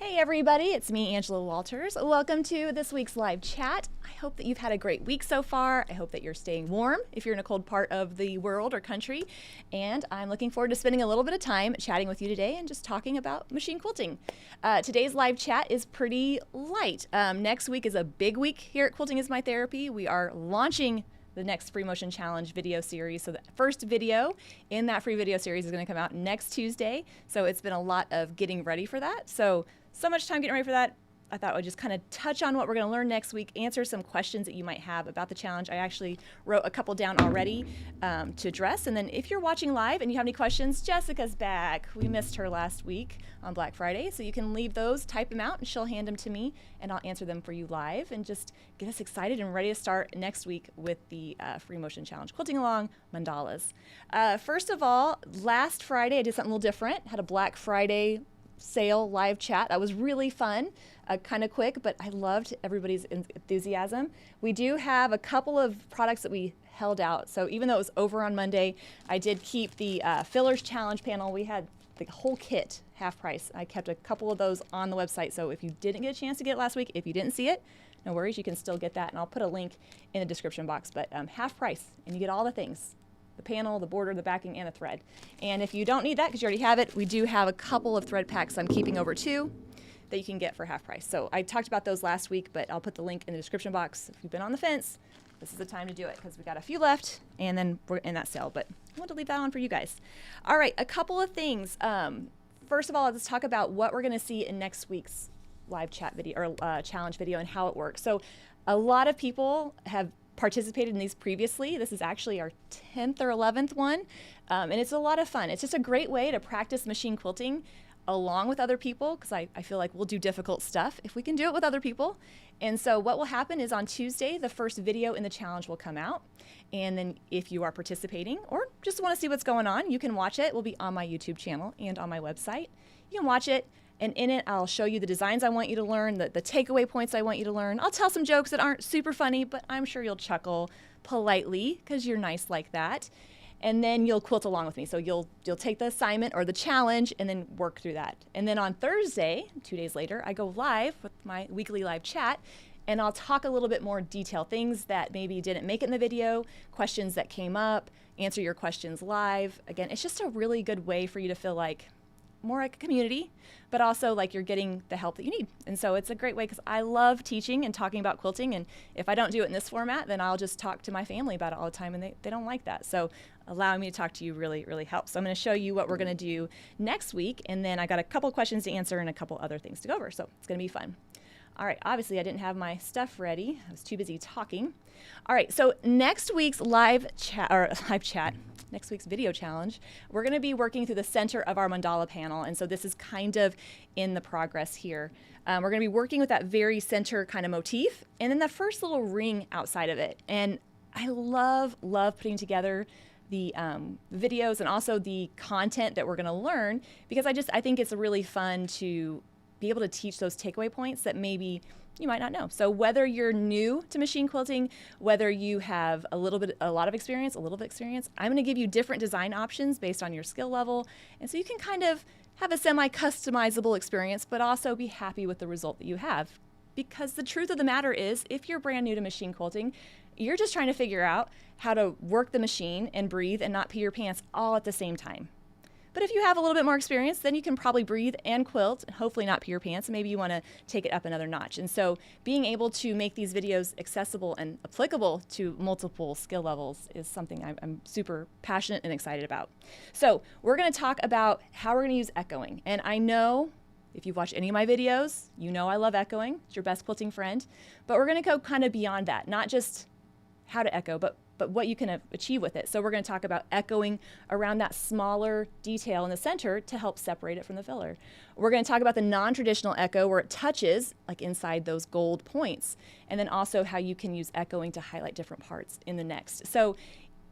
Hey everybody, it's me, Angela Walters. Welcome to this week's live chat. I hope that you've had a great week so far. I hope that you're staying warm if you're in a cold part of the world or country. And I'm looking forward to spending a little bit of time chatting with you today and just talking about machine quilting. Today's live chat is pretty light. Next week is a big week here at Quilting is My Therapy. We are launching the next Free Motion Challenge video series. So the first video in that free video series is going to come out next Tuesday. So it's been a lot of getting ready for that. So much time getting ready for that. I thought I would just kind of touch on what we're going to learn next week, answer some questions that you might have about the challenge. I actually wrote a couple down already to address. And then if you're watching live and you have any questions, Jessica's back. We missed her last week on Black Friday. So you can leave those, type them out, and she'll hand them to me, and I'll answer them for you live and just get us excited and ready to start next week with the Free Motion Challenge, Quilting Along Mandalas. First of all, last Friday I did something a little different, had a Black Friday sale live chat. That was really fun, kind of quick, but I loved everybody's enthusiasm. We do have a couple of products that we held out. So even though it was over on Monday, I did keep the fillers challenge panel. We had the whole kit half price. I kept a couple of those on the website. So if you didn't get a chance to get it last week, if you didn't see it, no worries, you can still get that. And I'll put a link in the description box, but half price, and you get all the things. The panel, the border, the backing, and the thread. And if you don't need that because you already have it, we do have a couple of thread packs I'm keeping over too that you can get for half price. So I talked about those last week, but I'll put the link in the description box. If you've been on the fence, this is the time to do it because we got a few left and then we're in that sale, but I want to leave that on for you guys. All right, a couple of things. First of all, let's talk about what we're going to see in next week's live chat video or challenge video and how it works. So a lot of people have participated in these previously. This is actually our 10th or 11th one, and it's a lot of fun. It's just a great way to practice machine quilting along with other people, because I feel like we'll do difficult stuff if we can do it with other people. And so what will happen is on Tuesday, the first video in the challenge will come out, and then if you are participating or just want to see what's going on, you can watch it. It will be on my YouTube channel and on my website. You can watch it. And in it, I'll show you the designs I want you to learn, the takeaway points I want you to learn. I'll tell some jokes that aren't super funny, but I'm sure you'll chuckle politely because you're nice like that. And then you'll quilt along with me. So you'll take the assignment or the challenge and then work through that. And then on Thursday, 2 days later, I go live with my weekly live chat, and I'll talk a little bit more detail, things that maybe didn't make it in the video, questions that came up, answer your questions live. Again, it's just a really good way for you to feel like more like a community, but also like you're getting the help that you need. And so it's a great way because I love teaching and talking about quilting. And if I don't do it in this format, then I'll just talk to my family about it all the time, and they don't like that. So allowing me to talk to you really, really helps. So I'm going to show you what we're going to do next week. And then I got a couple of questions to answer and a couple other things to go over. So it's going to be fun. All right, obviously I didn't have my stuff ready. I was too busy talking. All right, so next week's next week's video challenge, we're going to be working through the center of our mandala panel. And so this is kind of in the progress here. We're going to be working with that very center kind of motif and then the first little ring outside of it. And I love putting together the videos and also the content that we're going to learn, because I think it's really fun to be able to teach those takeaway points that maybe you might not know. So whether you're new to machine quilting, whether you have a lot of experience, I'm going to give you different design options based on your skill level. And so you can kind of have a semi-customizable experience, but also be happy with the result that you have. Because the truth of the matter is, if you're brand new to machine quilting, you're just trying to figure out how to work the machine and breathe and not pee your pants all at the same time. But if you have a little bit more experience, then you can probably breathe and quilt and hopefully not pee your pants. Maybe you want to take it up another notch. And so being able to make these videos accessible and applicable to multiple skill levels is something I'm super passionate and excited about. So we're going to talk about how we're going to use echoing. And I know if you've watched any of my videos, you know I love echoing. It's your best quilting friend. But we're going to go kind of beyond that, not just how to echo, but what you can achieve with it. So we're going to talk about echoing around that smaller detail in the center to help separate it from the filler. We're going to talk about the non-traditional echo where it touches like inside those gold points, and then also how you can use echoing to highlight different parts in the next. So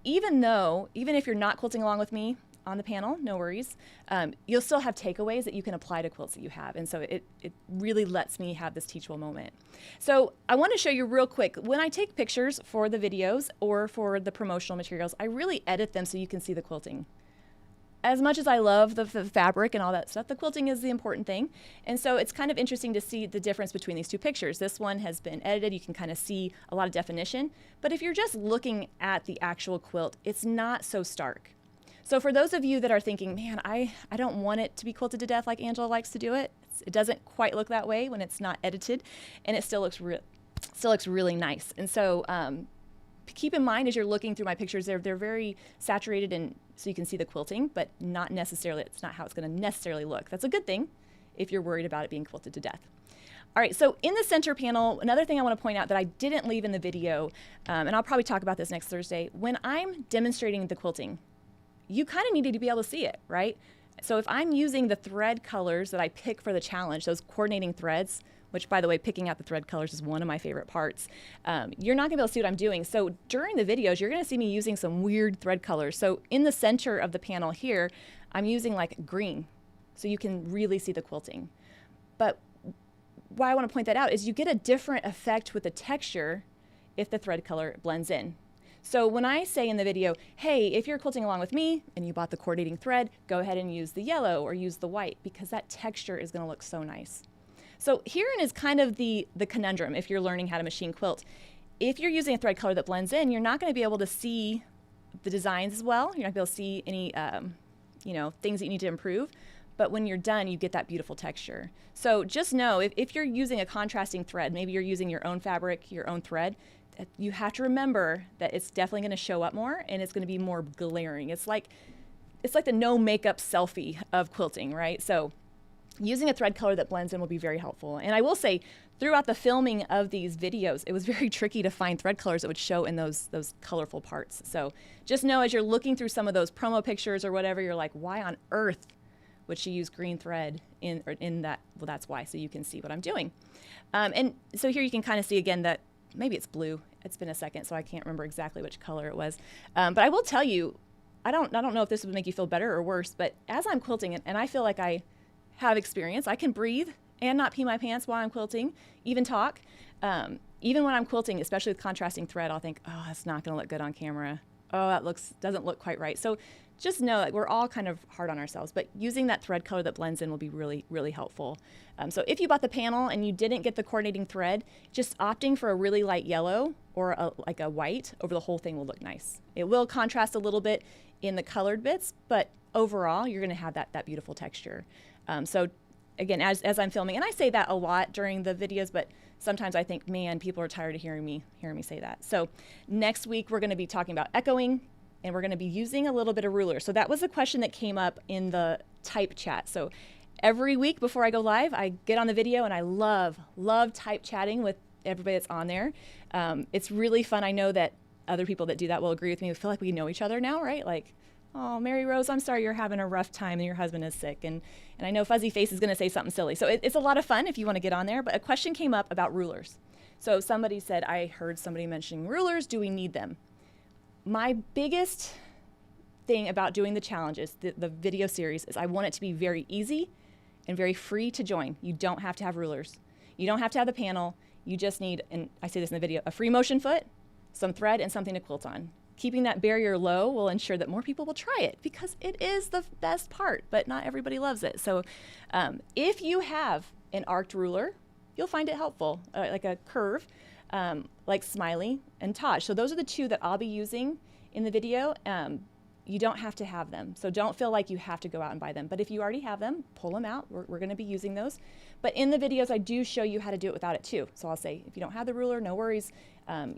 even if you're not quilting along with me on the panel, no worries, you'll still have takeaways that you can apply to quilts that you have. And so it really lets me have this teachable moment. So I want to show you real quick, when I take pictures for the videos or for the promotional materials, I really edit them so you can see the quilting. as much as I love the fabric and all that stuff, the quilting is the important thing. And so it's kind of interesting to see the difference between these two pictures. This one has been edited. You can kind of see a lot of definition. But if you're just looking at the actual quilt, it's not so stark. So for those of you that are thinking, man, I don't want it to be quilted to death like Angela likes to do it, it doesn't quite look that way when it's not edited, and it still looks really nice. And so keep in mind as you're looking through my pictures, they're very saturated, and so you can see the quilting, but not necessarily, it's not how it's going to necessarily look. That's a good thing if you're worried about it being quilted to death. All right, so in the center panel, another thing I want to point out that I didn't leave in the video, and I'll probably talk about this next Thursday, when I'm demonstrating the quilting, you kind of need to be able to see it, right? So if I'm using the thread colors that I pick for the challenge, those coordinating threads, which, by the way, picking out the thread colors is one of my favorite parts, you're not going to be able to see what I'm doing. So during the videos, you're going to see me using some weird thread colors. So in the center of the panel here, I'm using like green, so you can really see the quilting. But why I want to point that out is you get a different effect with the texture if the thread color blends in. So when I say in the video, hey, if you're quilting along with me and you bought the coordinating thread, go ahead and use the yellow or use the white, because that texture is going to look so nice. So herein is kind of the conundrum if you're learning how to machine quilt. If you're using a thread color that blends in, you're not going to be able to see the designs as well. You're not going to be able to see any things that you need to improve. But when you're done, you get that beautiful texture. So just know, if you're using a contrasting thread, maybe you're using your own fabric, your own thread, you have to remember that it's definitely going to show up more, and it's going to be more glaring. It's like the no makeup selfie of quilting, right? So using a thread color that blends in will be very helpful. And I will say, throughout the filming of these videos, it was very tricky to find thread colors that would show in those colorful parts. So just know, as you're looking through some of those promo pictures or whatever, you're like, why on earth would she use green thread in that? Well, that's why, so you can see what I'm doing. And so here you can kind of see again that maybe it's blue. It's been a second, so I can't remember exactly which color it was. But I will tell you, I don't know if this would make you feel better or worse, but as I'm quilting, and I feel like I have experience, I can breathe and not pee my pants while I'm quilting, even talk. Even when I'm quilting, especially with contrasting thread, I'll think, oh, that's not going to look good on camera. Oh, that doesn't look quite right. So just know that we're all kind of hard on ourselves, but using that thread color that blends in will be really, really helpful. So if you bought the panel and you didn't get the coordinating thread, just opting for a really light yellow or like a white over the whole thing will look nice. It will contrast a little bit in the colored bits, but overall, you're going to have that beautiful texture. So again, as I'm filming, and I say that a lot during the videos, but sometimes I think, man, people are tired of hearing me say that. So next week, we're going to be talking about echoing, and we're going to be using a little bit of ruler. So that was a question that came up in the type chat. So every week before I go live, I get on the video, and I love type chatting with everybody that's on there. It's really fun. I know that other people that do that will agree with me. We feel like we know each other now, right? Like, oh, Mary Rose, I'm sorry you're having a rough time and your husband is sick. And I know Fuzzy Face is going to say something silly. So it's a lot of fun if you want to get on there. But a question came up about rulers. So somebody said, I heard somebody mentioning rulers. Do we need them? My biggest thing about doing the challenges, the video series, is I want it to be very easy and very free to join. You don't have to have rulers. You don't have to have the panel. You just need, and I say this in the video, a free motion foot, some thread, and something to quilt on. Keeping that barrier low will ensure that more people will try it, because it is the best part, but not everybody loves it. So if you have an arced ruler, you'll find it helpful, like a curve, like Smiley and Taj. So those are the two that I'll be using in the video. You don't have to have them. So don't feel like you have to go out and buy them. But if you already have them, pull them out. We're going to be using those. But in the videos, I do show you how to do it without it too. So I'll say, if you don't have the ruler, no worries.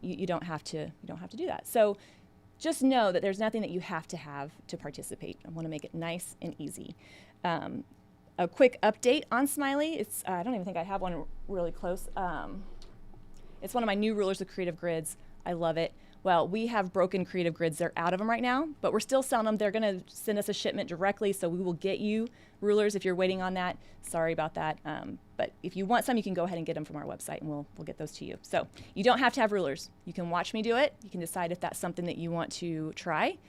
You don't have to do that. So just know that there's nothing that you have to participate. I want to make it nice and easy. A quick update on Smiley. It's I don't even think I have one really close. It's one of my new rulers with Creative Grids. I love it. Well, we have broken Creative Grids. They're out of them right now, but we're still selling them. They're going to send us a shipment directly, so we will get you rulers if you're waiting on that. Sorry about that. But if you want some, you can go ahead and get them from our website, and we'll get those to you. So you don't have to have rulers. You can watch me do it. You can decide if that's something that you want to try.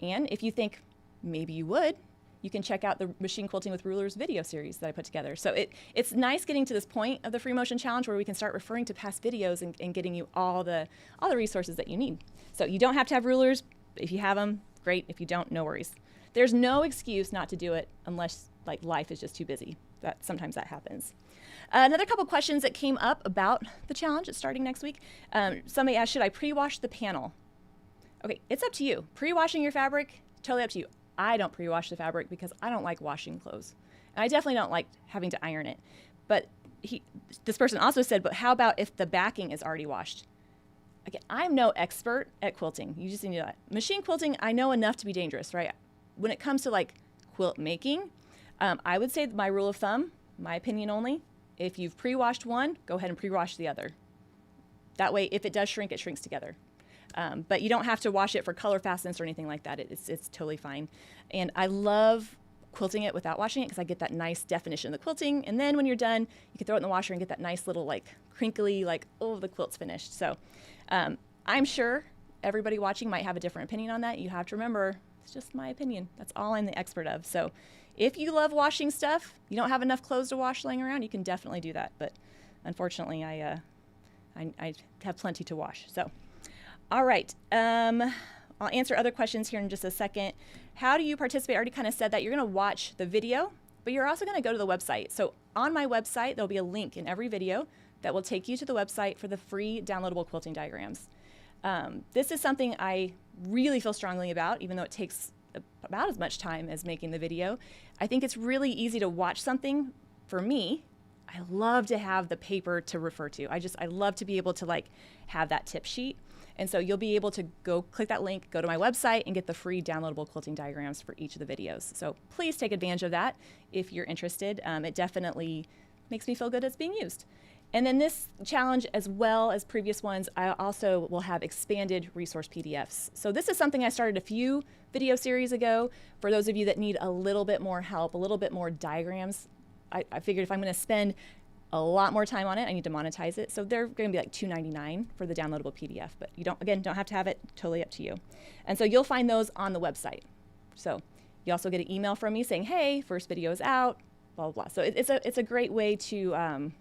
And if you think maybe you would, you can check out the Machine Quilting with Rulers video series that I put together. So it's nice getting to this point of the Free Motion Challenge where we can start referring to past videos and getting you all the resources that you need. So you don't have to have rulers. If you have them, great. If you don't, no worries. there's no excuse not to do it unless like life is just too busy. Sometimes that happens. Another couple questions that came up about the challenge that's starting next week. Somebody asked, should I pre-wash the panel? Okay, it's up to you. Pre-washing your fabric, totally up to you. I don't pre-wash the fabric because I don't like washing clothes. And I definitely don't like having to iron it. But this person also said, but how about if the backing is already washed? Again, I'm no expert at quilting. You just need to know that. Machine quilting, I know enough to be dangerous, right? When it comes to like quilt making, I would say my rule of thumb, my opinion only, if you've pre-washed one, go ahead and pre-wash the other. That way, if it does shrink, it shrinks together. But you don't have to wash it for color fastness or anything like that. It's totally fine. And I love quilting it without washing it because I get that nice definition of the quilting. And then when you're done, you can throw it in the washer and get that nice little like crinkly, like, oh, the quilt's finished. So I'm sure everybody watching might have a different opinion on that. You have to remember, it's just my opinion. That's all I'm the expert of. So if you love washing stuff, you don't have enough clothes to wash laying around, you can definitely do that. But unfortunately, I have plenty to wash. So, all right. I'll answer other questions here in just a second. How do you participate? I already kind of said that. You're going to watch the video, but you're also going to go to the website. So on my website, there'll be a link in every video that will take you to the website for the free downloadable quilting diagrams. This is something I really feel strongly about, even though it takes about as much time as making the video. I think it's really easy to watch something. For me, I love to have the paper to refer to. I love to be able to like have that tip sheet. And so you'll be able to go click that link, go to my website, and get the free downloadable quilting diagrams for each of the videos. So please take advantage of that if you're interested. It definitely makes me feel good it's being used. And then this challenge, as well as previous ones, I also will have expanded resource PDFs. So this is something I started a few video series ago. For those of you that need a little bit more help, a little bit more diagrams, I figured if I'm going to spend a lot more time on it, I need to monetize it. So they're going to be like $2.99 for the downloadable PDF, but you don't have to have it, totally up to you. And so you'll find those on the website. So you also get an email from me saying, hey, first video is out, blah, blah, blah. So it's a great way to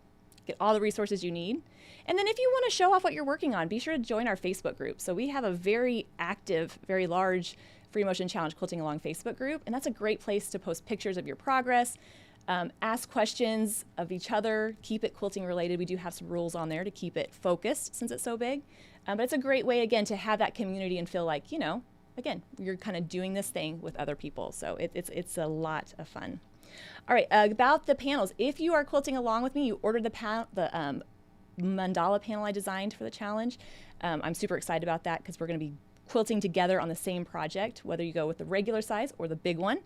get all the resources you need. And then if you want to show off what you're working on, be sure to join our Facebook group. So we have a very active, very large Free Motion Challenge Quilting Along Facebook group, and that's a great place to post pictures of your progress, ask questions of each other, keep it quilting related. We do have some rules on there to keep it focused since it's so big. But it's a great way, again, to have that community and feel like, again, you're kind of doing this thing with other people. So it's a lot of fun. All right, about the panels. If you are quilting along with me, you ordered the Mandala panel I designed for the challenge. I'm super excited about that because we're going to be quilting together on the same project, whether you go with the regular size or the big one.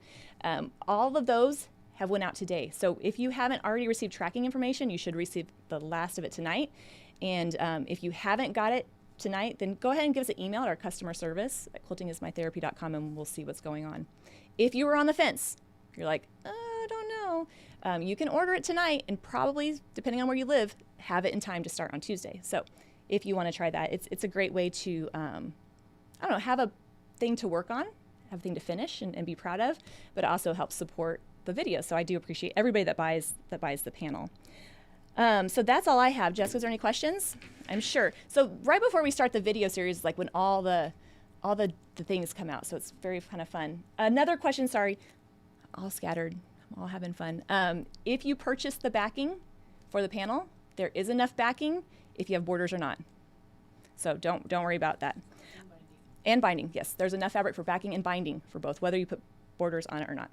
All of those have went out today. So if you haven't already received tracking information, you should receive the last of it tonight. And if you haven't got it tonight, then go ahead and give us an email at our customer service at quiltingismytherapy.com and we'll see what's going on. If you were on the fence, you're like, I don't know, you can order it tonight and probably, depending on where you live, have it in time to start on Tuesday. So if you want to try that, it's a great way to, have a thing to work on, have a thing to finish and be proud of, but it also helps support the video. So I do appreciate everybody that buys the panel. So that's all I have. Jessica, is there any questions? I'm sure. So right before we start the video series, like when all the things come out. So it's very kind of fun. Another question, sorry, all scattered, I'm all having fun. If you purchase the backing for the panel, there is enough backing if you have borders or not. So don't worry about that. And binding, yes. There's enough fabric for backing and binding for both, whether you put borders on it or not.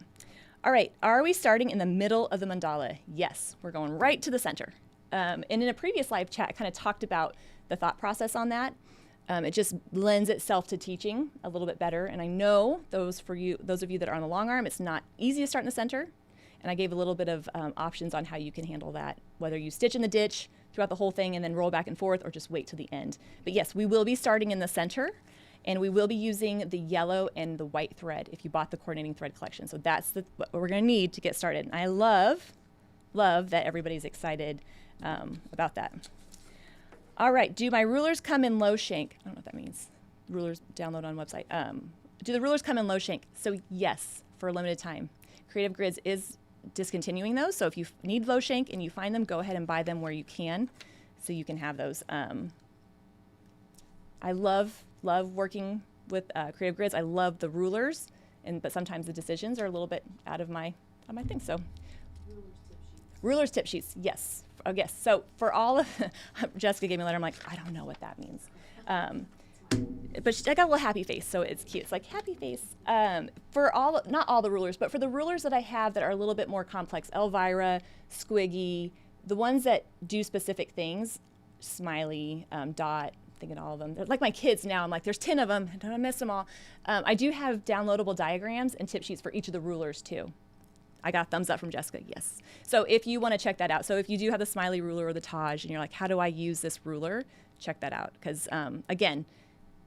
All right, are we starting in the middle of the mandala? Yes, we're going right to the center. And in a previous live chat, I kind of talked about the thought process on that. It just lends itself to teaching a little bit better. And I know those of you that are on the long arm, it's not easy to start in the center. And I gave a little bit of options on how you can handle that, whether you stitch in the ditch throughout the whole thing and then roll back and forth, or just wait till the end. But yes, we will be starting in the center. And we will be using the yellow and the white thread if you bought the coordinating thread collection. So that's what we're going to need to get started. And I love that everybody's excited about that. All right, do my rulers come in low shank? I don't know what that means. Rulers download on website. Do the rulers come in low shank? So yes, for a limited time. Creative Grids is discontinuing those. So if you need low shank and you find them, go ahead and buy them where you can so you can have those. I love working with Creative Grids. I love the rulers. but sometimes the decisions are a little bit out of my thing. So rulers, tip sheets, yes. Oh, yes. So for all of, Jessica gave me a letter. I'm like, I don't know what that means. But I got a little happy face, so it's cute. It's like happy face. For not all the rulers, but for the rulers that I have that are a little bit more complex, Elvira, Squiggy, the ones that do specific things, Smiley, Dot, thinking all of them. They're like my kids now. I'm like, there's 10 of them. Don't I miss them all? I do have downloadable diagrams and tip sheets for each of the rulers too. I got a thumbs up from Jessica, yes. So if you want to check that out, so if you do have the Smiley ruler or the Taj and you're like, how do I use this ruler? Check that out. Because again,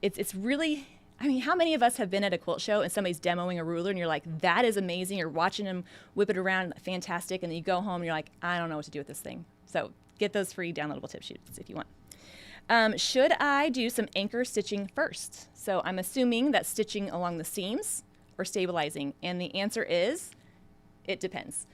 it's really, I mean, how many of us have been at a quilt show and somebody's demoing a ruler and you're like, that is amazing. You're watching them whip it around, fantastic. And then you go home and you're like, I don't know what to do with this thing. So get those free downloadable tip sheets if you want. Should I do some anchor stitching first? So I'm assuming that's stitching along the seams or stabilizing. And the answer is, it depends.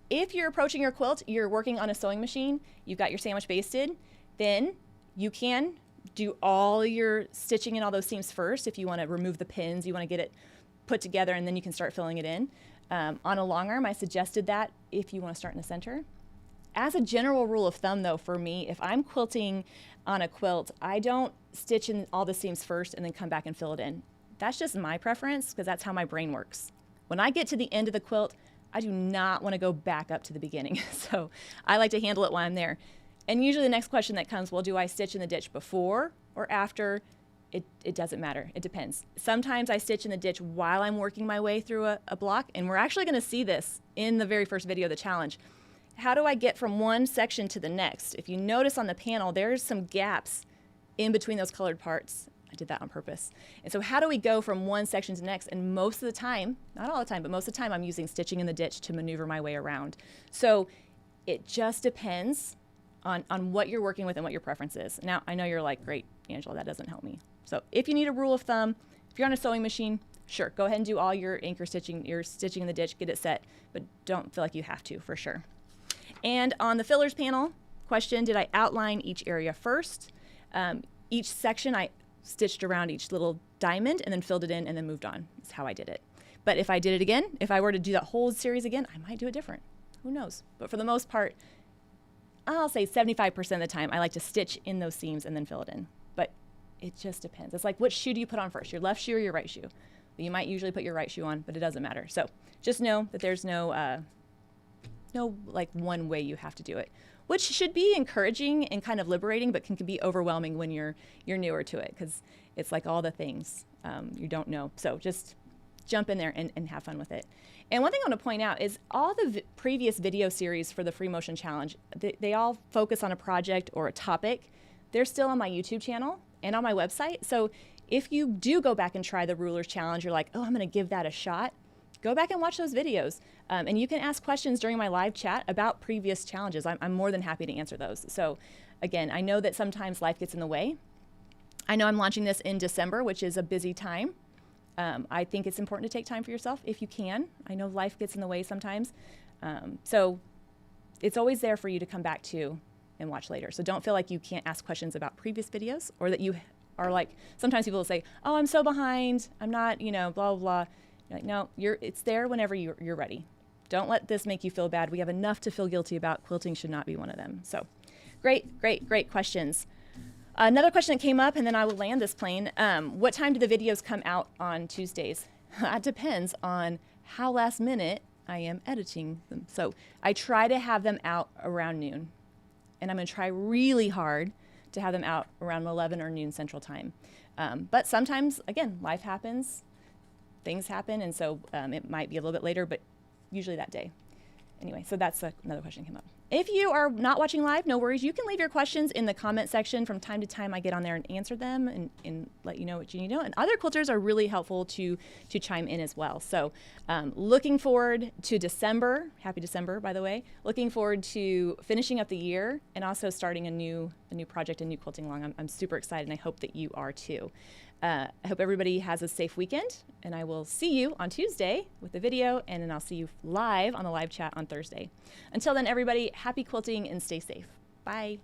If you're approaching your quilt, you're working on a sewing machine, you've got your sandwich basted, then you can do all your stitching in all those seams first. If you want to remove the pins, you want to get it put together, and then you can start filling it in. On a long arm, I suggested that if you want to start in the center. As a general rule of thumb, though, for me, if I'm quilting on a quilt, I don't stitch in all the seams first and then come back and fill it in. That's just my preference because that's how my brain works. When I get to the end of the quilt, I do not want to go back up to the beginning. So I like to handle it while I'm there. And usually the next question that comes, well, do I stitch in the ditch before or after? It doesn't matter. It depends. Sometimes I stitch in the ditch while I'm working my way through a block. And we're actually going to see this in the very first video of the challenge. How do I get from one section to the next? If you notice on the panel, there's some gaps in between those colored parts. I did that on purpose. And so how do we go from one section to the next? And most of the time, not all the time, but most of the time I'm using stitching in the ditch to maneuver my way around. So it just depends on what you're working with and what your preference is. Now, I know you're like, great, Angela, that doesn't help me. So if you need a rule of thumb, if you're on a sewing machine, sure, go ahead and do all your anchor stitching, your stitching in the ditch, get it set, but don't feel like you have to, for sure. And on the fillers panel, question, did I outline each area first? Each section I stitched around each little diamond and then filled it in and then moved on. That's how I did it. But if I did it again, if I were to do that whole series again, I might do it different. Who knows? But for the most part, I'll say 75% of the time, I like to stitch in those seams and then fill it in. But it just depends. It's like, what shoe do you put on first, your left shoe or your right shoe? You might usually put your right shoe on, but it doesn't matter. So just know that there's no like one way you have to do it, which should be encouraging and kind of liberating, but can be overwhelming when you're newer to it, because it's like all the things you don't know. So just jump in there and have fun with it. And one thing I want to point out is all the previous video series for the Free Motion Challenge, they all focus on a project or a topic. They're still on my YouTube channel and on my website. So if you do go back and try the Rulers Challenge, you're like, oh, I'm going to give that a shot, go back and watch those videos. And you can ask questions during my live chat about previous challenges. I'm more than happy to answer those. So again, I know that sometimes life gets in the way. I know I'm launching this in December, which is a busy time. I think it's important to take time for yourself if you can. I know life gets in the way sometimes. So it's always there for you to come back to and watch later. So don't feel like you can't ask questions about previous videos, or that you are like, sometimes people will say, oh, I'm so behind, I'm not, blah, blah, blah. You're like, no, it's there whenever you're ready. Don't let this make you feel bad. We have enough to feel guilty about. Quilting should not be one of them. So great, great, great questions. Another question that came up, and then I will land this plane. What time do the videos come out on Tuesdays? That depends on how last minute I am editing them. So I try to have them out around noon. And I'm going to try really hard to have them out around 11 or noon Central Time. But sometimes, again, life happens, things happen, and so it might be a little bit later, but usually that day. Anyway, so that's another question that came up. If you are not watching live, no worries. You can leave your questions in the comment section. From time to time, I get on there and answer them and let you know what you need to know. And other quilters are really helpful to chime in as well. So looking forward to December. Happy December, by the way. Looking forward to finishing up the year and also starting a new project, a new quilting along. I'm super excited, and I hope that you are too. I hope everybody has a safe weekend, and I will see you on Tuesday with the video, and then I'll see you live on the live chat on Thursday. Until then, everybody, happy quilting and stay safe. Bye.